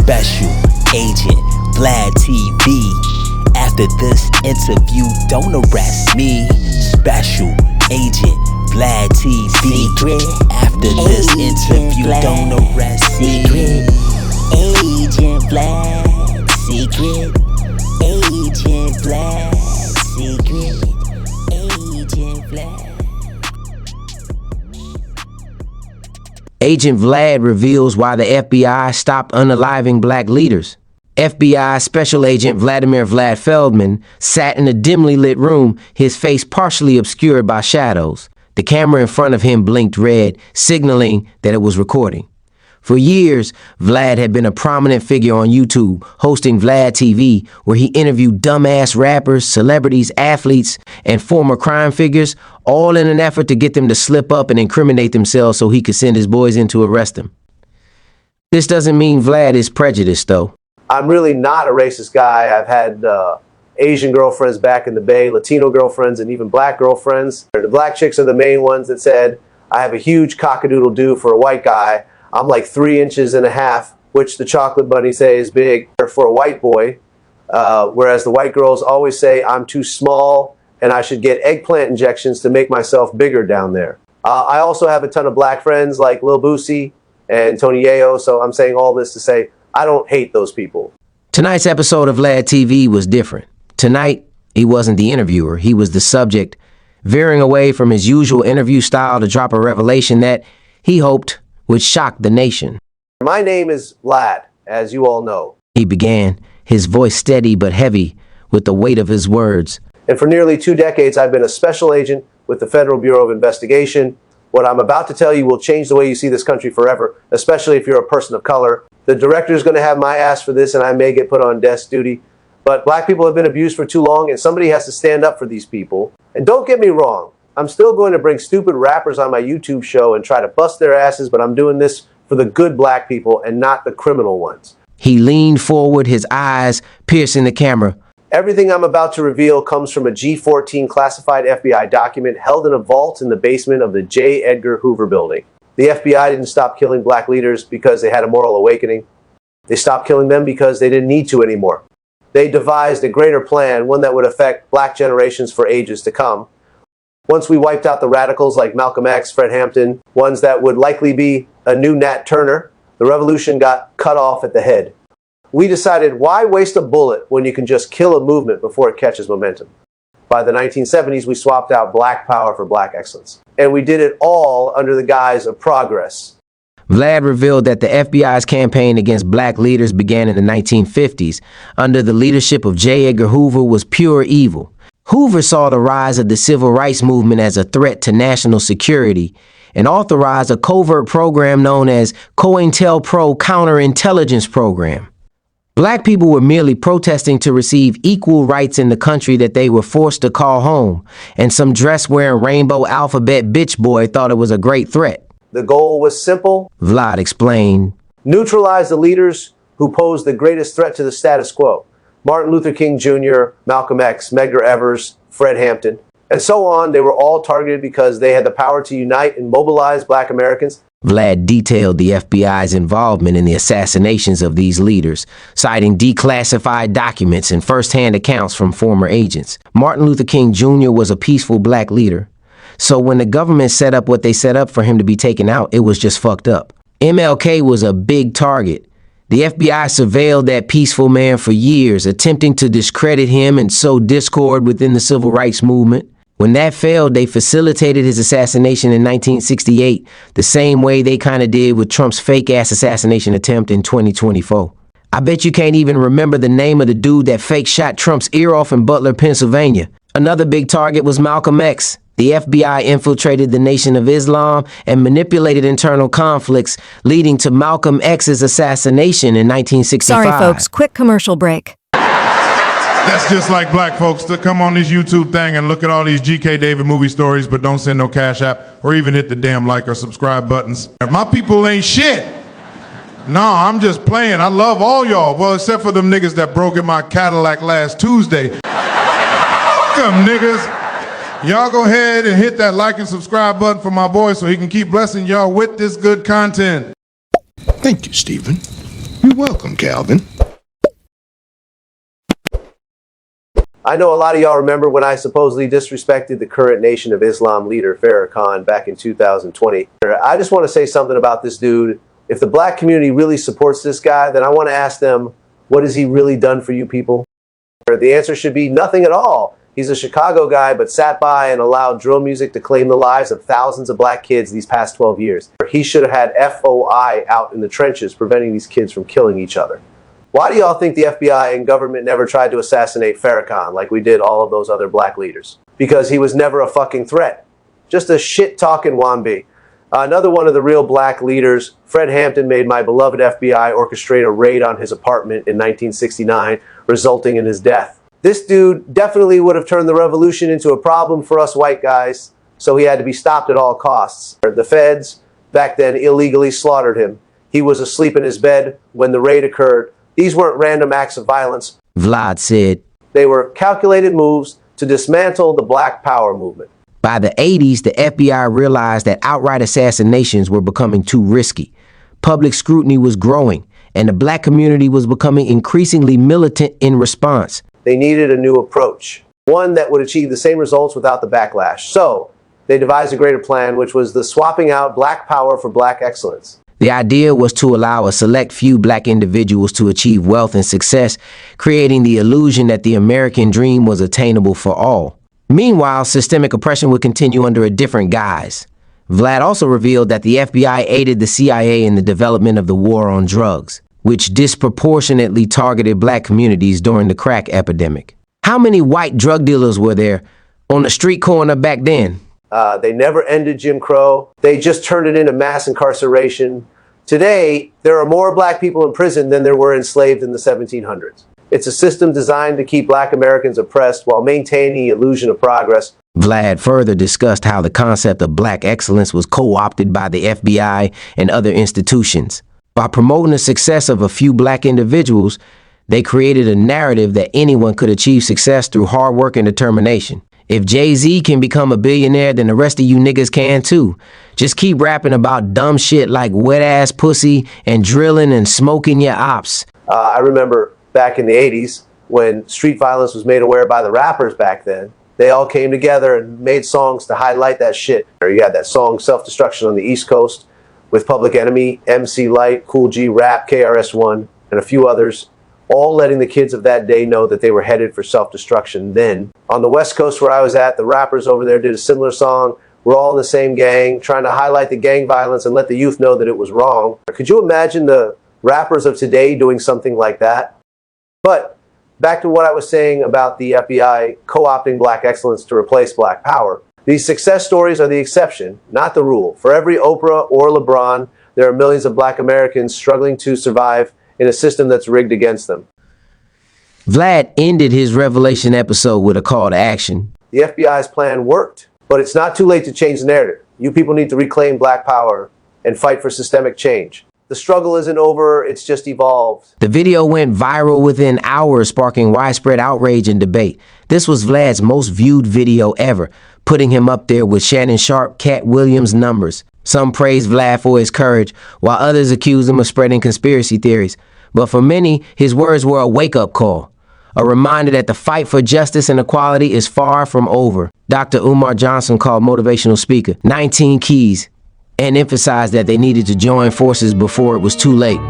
Special Agent Vlad TV. After this interview, don't arrest me. Special Agent Vlad TV. After this interview, don't arrest me. Secret Agent Vlad. Secret Agent Vlad. Secret Agent Vlad. Agent Vlad reveals why the FBI stopped unaliving black leaders. FBI Special Agent Vladimir Feldman sat in a dimly lit room, his face partially obscured by shadows. The camera in front of him blinked red, signaling that it was recording. For years, Vlad had been a prominent figure on YouTube, hosting Vlad TV, where he interviewed dumbass rappers, celebrities, athletes, and former crime figures, all in an effort to get them to slip up and incriminate themselves so he could send his boys in to arrest them. This doesn't mean Vlad is prejudiced, though. I'm really not a racist guy. I've had Asian girlfriends back in the Bay, Latino girlfriends, and even black girlfriends. The black chicks are the main ones that said, I have a huge cockadoodle-doo for a white guy. I'm like 3.5 inches, which the chocolate bunny say is big for a white boy. Whereas the white girls always say I'm too small and I should get eggplant injections to make myself bigger down there. I also have a ton of black friends like Lil Boosie and Tony Yayo. So I'm saying all this to say I don't hate those people. Tonight's episode of Vlad TV was different. Tonight, he wasn't the interviewer. He was the subject, veering away from his usual interview style to drop a revelation that he hoped would shock the nation. My name is Vlad, as you all know. He began, his voice steady but heavy with the weight of his words. And for nearly 2 decades, I've been a special agent with the Federal Bureau of Investigation. What I'm about to tell you will change the way you see this country forever, especially if you're a person of color. The director is going to have my ass for this, and I may get put on desk duty. But black people have been abused for too long, and somebody has to stand up for these people. And don't get me wrong, I'm still going to bring stupid rappers on my YouTube show and try to bust their asses, but I'm doing this for the good black people and not the criminal ones. He leaned forward, his eyes piercing the camera. Everything I'm about to reveal comes from a G14 classified FBI document held in a vault in the basement of the J. Edgar Hoover building. The FBI didn't stop killing black leaders because they had a moral awakening. They stopped killing them because they didn't need to anymore. They devised a greater plan, one that would affect black generations for ages to come. Once we wiped out the radicals like Malcolm X, Fred Hampton, ones that would likely be a new Nat Turner, the revolution got cut off at the head. We decided, why waste a bullet when you can just kill a movement before it catches momentum? By the 1970s, we swapped out black power for black excellence. And we did it all under the guise of progress. Vlad revealed that the FBI's campaign against black leaders began in the 1950s. Under the leadership of J. Edgar Hoover was pure evil. Hoover saw the rise of the civil rights movement as a threat to national security and authorized a covert program known as COINTELPRO Counterintelligence Program. Black people were merely protesting to receive equal rights in the country that they were forced to call home, and some dress-wearing rainbow alphabet bitch boy thought it was a great threat. The goal was simple, Vlad explained. Neutralize the leaders who posed the greatest threat to the status quo. Martin Luther King Jr., Malcolm X, Medgar Evers, Fred Hampton, and so on. They were all targeted because they had the power to unite and mobilize black Americans. Vlad detailed the FBI's involvement in the assassinations of these leaders, citing declassified documents and first-hand accounts from former agents. Martin Luther King Jr. was a peaceful black leader, so when the government set up what they set up for him to be taken out, it was just fucked up. MLK was a big target. The FBI surveilled that peaceful man for years, attempting to discredit him and sow discord within the civil rights movement. When that failed, they facilitated his assassination in 1968, the same way they kind of did with Trump's fake-ass assassination attempt in 2024. I bet you can't even remember the name of the dude that fake shot Trump's ear off in Butler, Pennsylvania. Another big target was Malcolm X. The FBI infiltrated the Nation of Islam and manipulated internal conflicts, leading to Malcolm X's assassination in 1965. Sorry, folks. Quick commercial break. That's just like black folks to come on this YouTube thing and look at all these G.K. David movie stories, but don't send no Cash App or even hit the damn like or subscribe buttons. My people ain't shit. No, I'm just playing. I love all y'all. Well, except for them niggas that broke in my Cadillac last Tuesday. Fuck them niggas. Y'all go ahead and hit that like and subscribe button for my boy so he can keep blessing y'all with this good content. Thank you, Stephen. You're welcome, Calvin. I know a lot of y'all remember when I supposedly disrespected the current Nation of Islam leader, Farrakhan, back in 2020. I just want to say something about this dude. If the black community really supports this guy, then I want to ask them, what has he really done for you people? The answer should be nothing at all. He's a Chicago guy, but sat by and allowed drill music to claim the lives of thousands of black kids these past 12 years. He should have had FOI out in the trenches, preventing these kids from killing each other. Why do y'all think the FBI and government never tried to assassinate Farrakhan like we did all of those other black leaders? Because he was never a fucking threat. Just a shit-talking wombi. Another one of the real black leaders, Fred Hampton, made my beloved FBI orchestrate a raid on his apartment in 1969, resulting in his death. This dude definitely would have turned the revolution into a problem for us white guys, so he had to be stopped at all costs. The feds, back then, illegally slaughtered him. He was asleep in his bed when the raid occurred. These weren't random acts of violence, Vlad said. They were calculated moves to dismantle the Black Power movement. By the 80s, the FBI realized that outright assassinations were becoming too risky. Public scrutiny was growing, and the black community was becoming increasingly militant in response. They needed a new approach, one that would achieve the same results without the backlash. So they devised a greater plan, which was the swapping out black power for black excellence. The idea was to allow a select few black individuals to achieve wealth and success, creating the illusion that the American dream was attainable for all. Meanwhile, systemic oppression would continue under a different guise. Vlad also revealed that the FBI aided the CIA in the development of the war on drugs, which disproportionately targeted black communities during the crack epidemic. How many white drug dealers were there on the street corner back then? They never ended Jim Crow. They just turned it into mass incarceration. Today, there are more black people in prison than there were enslaved in the 1700s. It's a system designed to keep black Americans oppressed while maintaining the illusion of progress. Vlad further discussed how the concept of black excellence was co-opted by the FBI and other institutions. By promoting the success of a few black individuals, they created a narrative that anyone could achieve success through hard work and determination. If Jay-Z can become a billionaire, then the rest of you niggas can too. Just keep rapping about dumb shit like wet-ass pussy and drilling and smoking your ops. I remember back in the 80s when street violence was made aware by the rappers back then. They all came together and made songs to highlight that shit. You had that song Self-Destruction on the East Coast with Public Enemy, MC Lyte, Cool G Rap, KRS-One, and a few others, all letting the kids of that day know that they were headed for self-destruction then. On the West Coast where I was at, the rappers over there did a similar song. We're all in the same gang, trying to highlight the gang violence and let the youth know that it was wrong. Could you imagine the rappers of today doing something like that? But back to what I was saying about the FBI co-opting black excellence to replace black power. These success stories are the exception, not the rule. For every Oprah or LeBron, there are millions of black Americans struggling to survive in a system that's rigged against them. Vlad ended his Revelation episode with a call to action. The FBI's plan worked, but it's not too late to change the narrative. You people need to reclaim black power and fight for systemic change. The struggle isn't over, it's just evolved. The video went viral within hours, sparking widespread outrage and debate. This was Vlad's most viewed video ever, putting him up there with Shannon Sharp, Cat Williams' numbers. Some praised Vlad for his courage, while others accused him of spreading conspiracy theories. But for many, his words were a wake-up call, a reminder that the fight for justice and equality is far from over. Dr. Umar Johnson called motivational speaker 19 Keys and emphasized that they needed to join forces before it was too late.